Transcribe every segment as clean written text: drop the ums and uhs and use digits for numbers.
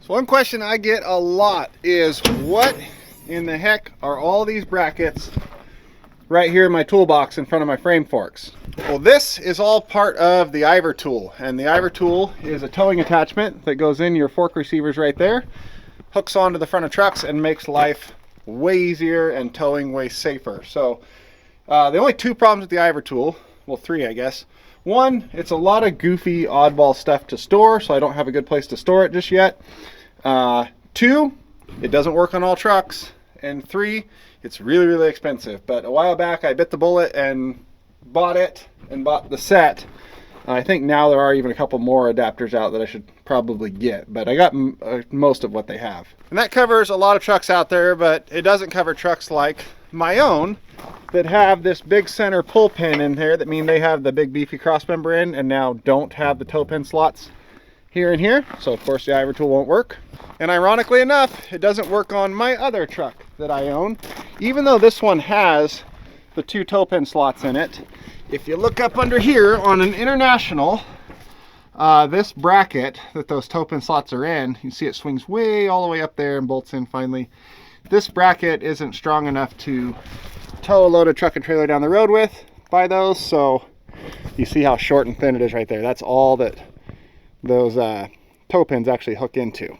So one question I get a lot is, what in the heck are all these brackets right here in my toolbox in front of my frame forks? Well, this is all part of the Iver Tool, and the Iver Tool is a towing attachment that goes in your fork receivers right there, hooks onto the front of trucks, and makes life way easier and towing way safer. So the only two problems with the Iver Tool, well, three I guess. One, it's a lot of goofy oddball stuff to store, so I don't have a good place to store it just yet. Two, it doesn't work on all trucks. And three, it's really, really expensive. But a while back I bit the bullet and bought it and bought the set. I think now there are even a couple more adapters out that I should probably get, but I got most of what they have. And that covers a lot of trucks out there, but it doesn't cover trucks like my own that have this big center pull pin in there, that mean they have the big beefy cross member in and now don't have the toe pin slots here and here. So of course the Iver Tool won't work. And ironically enough, it doesn't work on my other truck that I own, even though this one has the two toe pin slots in it. If you look up under here on an International, this bracket that those toe pin slots are in, you can see it swings way all the way up there and bolts in finally. This bracket isn't strong enough to tow a loaded truck and trailer down the road with by those, so you see how short and thin it is right there. That's all that those toe pins actually hook into.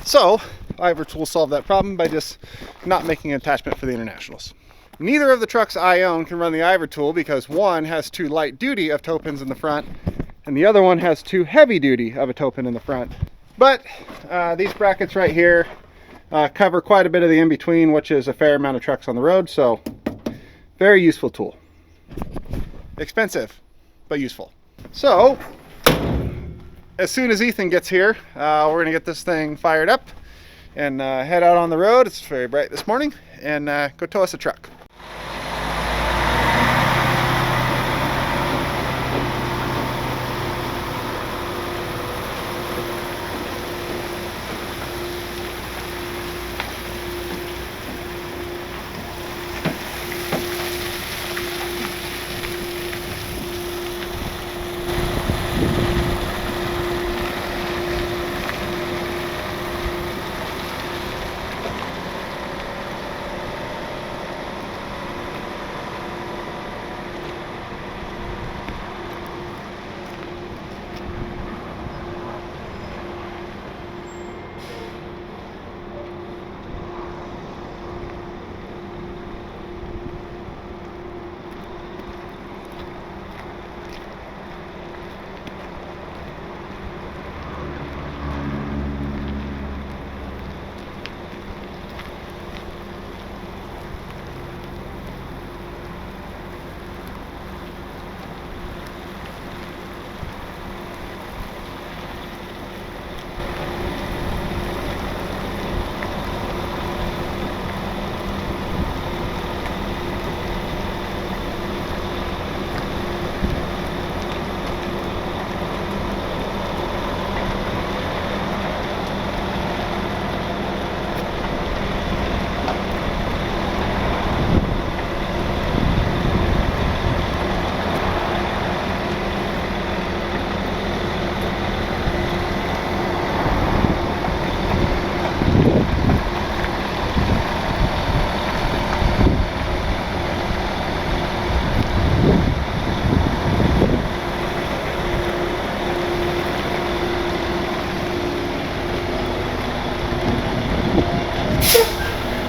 So Ivor Tool solved that problem by just not making an attachment for the Internationals. Neither of the trucks I own can run the Ivor Tool because one has too light duty of toe pins in the front and the other one has too heavy duty of a toe pin in the front. But these brackets right here cover quite a bit of the in-between, which is a fair amount of trucks on the road, so very useful tool. Expensive, but useful. So as soon as Ethan gets here, we're gonna get this thing fired up and head out on the road. It's very bright this morning, and go tow us a truck.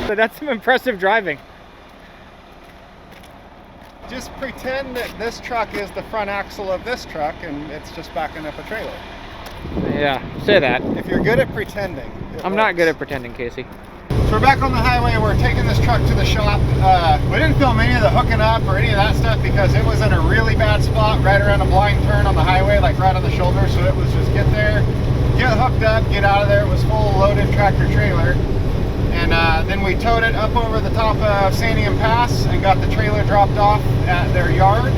So that's some impressive driving. Just pretend that this truck is the front axle of this truck and it's just backing up a trailer. Yeah, say that. If you're good at pretending, I'm not good at pretending, Casey. So we're back on the highway. We're taking this truck to the shop. We didn't film any of the hooking up or any of that stuff because it was in a really bad spot right around a blind turn on the highway, like right on the shoulder. So it was just get there, get hooked up, get out of there. It was full loaded tractor trailer. And then we towed it up over the top of Sandium Pass and got the trailer dropped off at their yard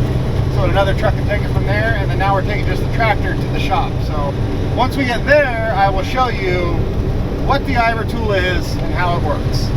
so another truck can take it from there. And then now we're taking just the tractor to the shop. So once we get there, I will show you what the Iver Tool is and how it works.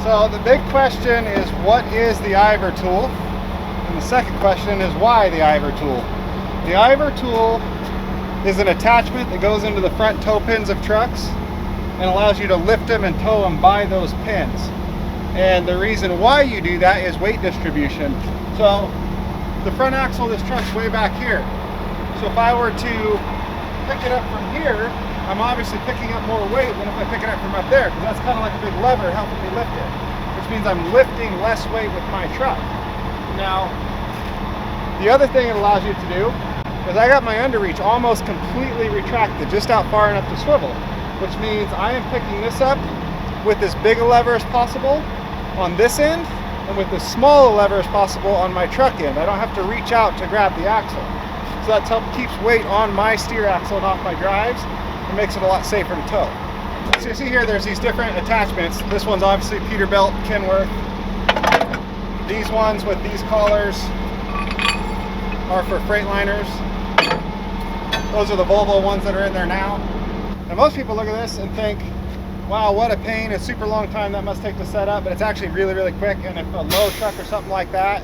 So the big question is, what is the Ivor Tool? And the second question is, why the Ivor Tool? The Ivor Tool is an attachment that goes into the front toe pins of trucks and allows you to lift them and tow them by those pins. And the reason why you do that is weight distribution. So the front axle of this truck's way back here. So if I were to pick it up from here, I'm obviously picking up more weight than if I pick it up from up there, because that's kind of like a big lever helping me lift it, which means I'm lifting less weight with my truck. Now, the other thing it allows you to do is I got my underreach almost completely retracted, just out far enough to swivel, which means I am picking this up with as big a lever as possible on this end and with as small a lever as possible on my truck end. I don't have to reach out to grab the axle. So that keeps weight on my steer axle and off my drives. It makes it a lot safer to tow. So you see here, there's these different attachments. This one's obviously Peterbilt, Kenworth. These ones with these collars are for Freightliners. Those are the Volvo ones that are in there now. And most people look at this and think, wow, what a pain, a super long time that must take to set up, but it's actually really, really quick. And if a low truck or something like that,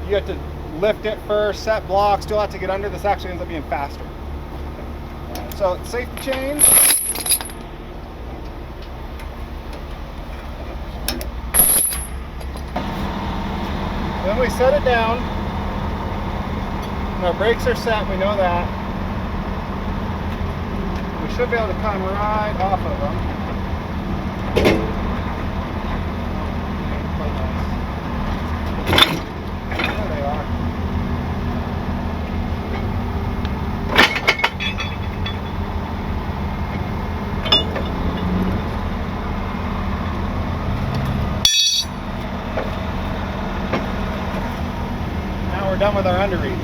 you have to lift it first, set blocks, do a lot to get under, this actually ends up being faster. So safety chain. Then we set it down. And our brakes are set, we know that. We should be able to come right off of them. There they are. Now we're done with our underreach.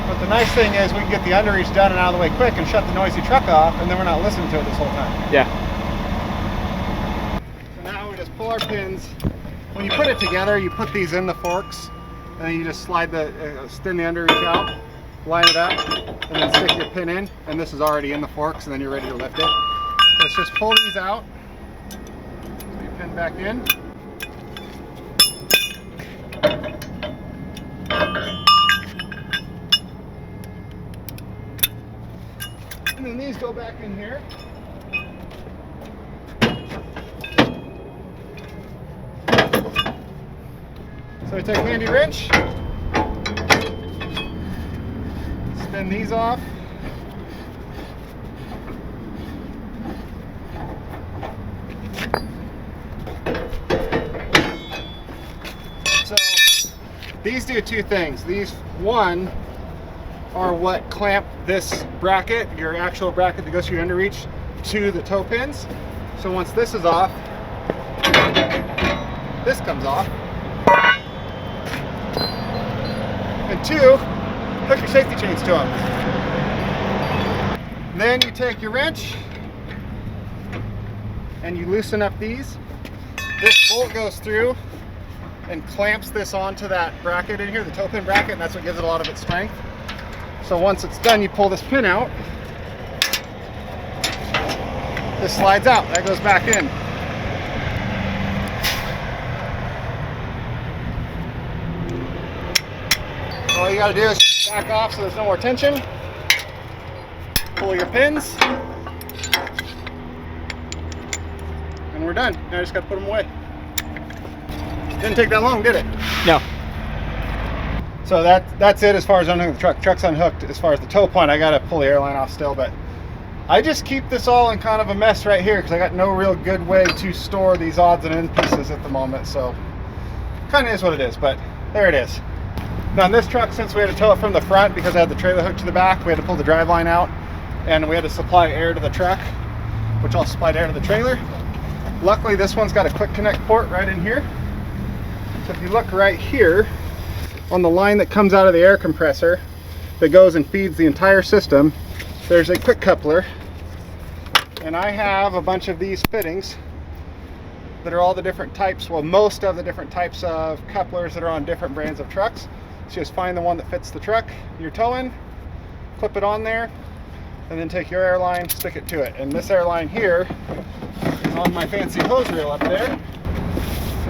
But the nice thing is we can get the underreach done and out of the way quick and shut the noisy truck off, and then we're not listening to it this whole time. Yeah. So now we just pull our pins. When you put it together, you put these in the forks, and then you just slide extend the underreach out, line it up, and then stick your pin in. And this is already in the forks, and then you're ready to lift it. Let's just pull these out. So you pin back in. And then these go back in here. So we take a handy wrench, spin these off. So these do two things. These, one, are what clamp this bracket, your actual bracket that goes through your underreach, to the toe pins. So once this is off, this comes off. And two, hook your safety chains to them. Then you take your wrench and you loosen up these. This bolt goes through and clamps this onto that bracket in here, the toe pin bracket, and that's what gives it a lot of its strength. So once it's done, you pull this pin out. This slides out, that goes back in. All you gotta do is just back off so there's no more tension. Pull your pins. And we're done. Now I just gotta put them away. Didn't take that long, did it? No. So that's it as far as unhooking the truck. Truck's unhooked. As far as the tow point, I gotta pull the airline off still, but I just keep this all in kind of a mess right here because I got no real good way to store these odds and end pieces at the moment. So kind of is what it is, but there it is. Now on this truck, since we had to tow it from the front because I had the trailer hooked to the back, we had to pull the drive line out and we had to supply air to the truck, which all supplied air to the trailer. Luckily, this one's got a quick connect port right in here. So if you look right here, on the line that comes out of the air compressor that goes and feeds the entire system, there's a quick coupler, and I have a bunch of these fittings that are all the different types, well, most of the different types of couplers that are on different brands of trucks. So just find the one that fits the truck you're towing, clip it on there, and then take your airline, stick it to it. And this airline here is on my fancy hose reel up there.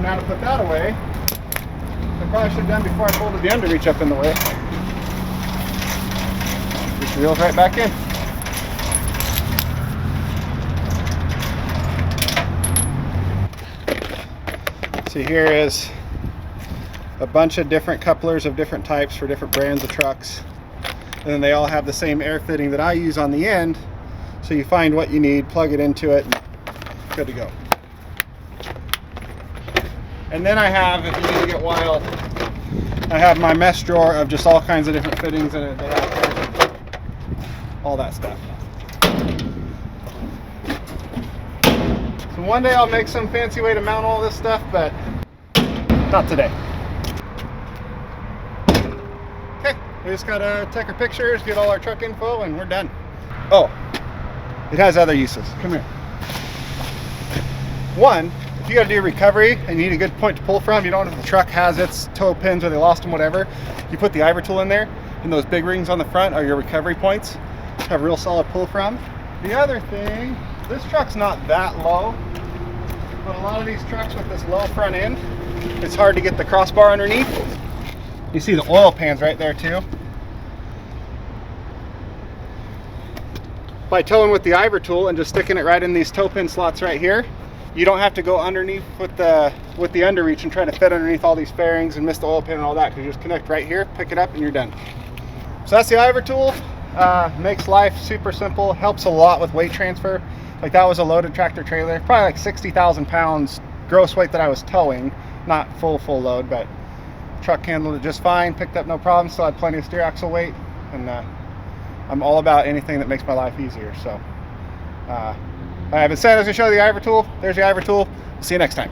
So now to put that away, I probably should have done before I folded the underreach up in the way. Just reels right back in. See, here is a bunch of different couplers of different types for different brands of trucks. And then they all have the same air fitting that I use on the end. So you find what you need, plug it into it, and good to go. And then I have, if you need to get wild, I have my mesh drawer of just all kinds of different fittings in it. They have all that stuff. So one day I'll make some fancy way to mount all this stuff, but not today. Okay, we just gotta take our pictures, get all our truck info, and we're done. Oh, it has other uses. Come here. One, if you gotta do recovery and you need a good point to pull from, you don't know if the truck has its toe pins or they lost them, whatever, you put the Ivor Tool in there, and those big rings on the front are your recovery points. Have a real solid pull from. The other thing, this truck's not that low, but a lot of these trucks with this low front end, it's hard to get the crossbar underneath. You see the oil pans right there too. By towing with the Iver Tool and just sticking it right in these toe pin slots right here, you don't have to go underneath with the underreach and try to fit underneath all these fairings and miss the oil pan and all that, because you just connect right here, pick it up, and you're done. So that's the Iver Tool. Makes life super simple, helps a lot with weight transfer. Like that was a loaded tractor trailer, probably like 60,000 pounds gross weight that I was towing, not full load, but truck handled it just fine, picked up no problem, still had plenty of steer axle weight, and I'm all about anything that makes my life easier. So I've been saying I was going to show you the Iver Tool. There's the Iver Tool. See you next time.